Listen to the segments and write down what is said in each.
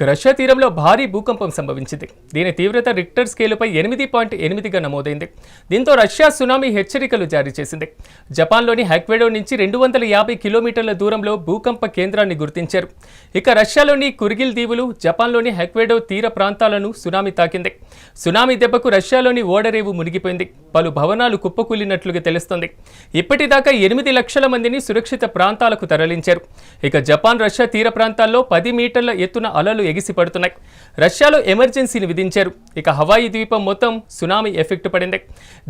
Russia తీరంలో భారీ భూకంపం సంభవించింది. దీని తీవ్రత రిక్టర్ స్కేలుపై 8.8గా నమోదైంది. దీంతో రష్యా సునామీ హెచ్చరికలు జారీ చేసింది. జపాన్లోని హక్వేడో నుంచి 250 కిలోమీటర్ల దూరంలో భూకంప కేంద్రాన్ని గుర్తించారు. ఇక రష్యాలోని కుర్గిల్ దీవులు, జపాన్లోని హక్వేడో తీర ప్రాంతాలను సునామీ తాకింది. సునామీ దెబ్బకు రష్యాలోని ఓడరేవు మునిగిపోయింది. పలు భవనాలు కుప్పకూలినట్లుగా తెలుస్తోంది. ఇప్పటిదాకా 8 లక్షల మందిని సురక్షిత ప్రాంతాలకు తరలించారు. ఇక జపాన్, రష్యా తీర ప్రాంతాల్లో 10 మీటర్ల ఎత్తున అలలు ఎగిసిపడుతున్నాయి. రష్యాలో ఎమర్జెన్సీని విధించారు. ఇక హవాయి ద్వీపం మొత్తం సునామీ ఎఫెక్ట్ పడింది.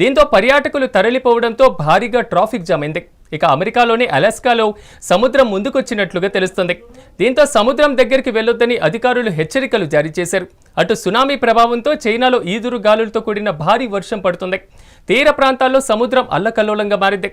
దీంతో పర్యాటకులు తరలిపోవడంతో భారీగా ట్రాఫిక్ జామ్ అయింది. ఇక అమెరికాలోని అలాస్కాలో సముద్రం ముందుకొచ్చినట్లుగా తెలుస్తుంది. దీంతో సముద్రం దగ్గరికి వెళ్లొద్దని అధికారులు హెచ్చరికలు జారీ చేశారు. అటు సునామీ ప్రభావంతో చైనాలో ఈదురు గాలులతో కూడిన భారీ వర్షం పడుతుంది. తీర ప్రాంతాల్లో సముద్రం అల్లకల్లోలంగా మారింది.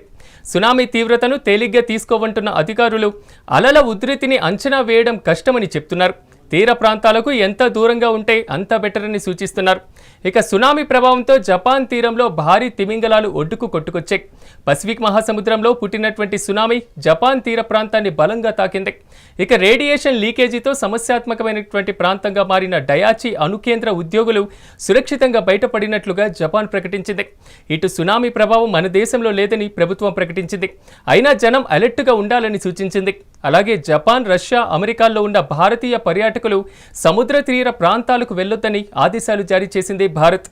సునామీ తీవ్రతను తేలిగ్గా తీసుకోవంటున్న అధికారులు అలల ఉధృతిని అంచనా వేయడం కష్టమని చెప్తున్నారు. తీర ప్రాంతాలకు ఎంత దూరంగా ఉంటే అంత బెటర్ అని సూచిస్తున్నారు. ఇక సునామీ ప్రభావంతో జపాన్ తీరంలో భారీ తిమింగలాలు ఒడ్డుకు కొట్టుకొచ్చాయి. పసిఫిక్ మహాసముద్రంలో పుట్టినటువంటి సునామీ జపాన్ తీర ప్రాంతాన్ని బలంగా తాకింది. ఇక రేడియేషన్ లీకేజీతో సమస్యాత్మకమైనటువంటి ప్రాంతంగా మారిన డయాచి అణుకేంద్ర ఉద్యోగులు సురక్షితంగా బయటపడినట్లుగా జపాన్ ప్రకటించింది. ఇటు సునామీ ప్రభావం మన దేశంలో లేదని ప్రభుత్వం ప్రకటించింది. అయినా జనం అలర్ట్గా ఉండాలని సూచించింది. అలాగే జపాన్, రష్యా, అమెరికాల్లో ఉన్న భారతీయ పర్యాటకులు సముద్ర తీర ప్రాంతాలకు వెళ్లొద్దని ఆదేశాలు జారీ చేసింది భారత్.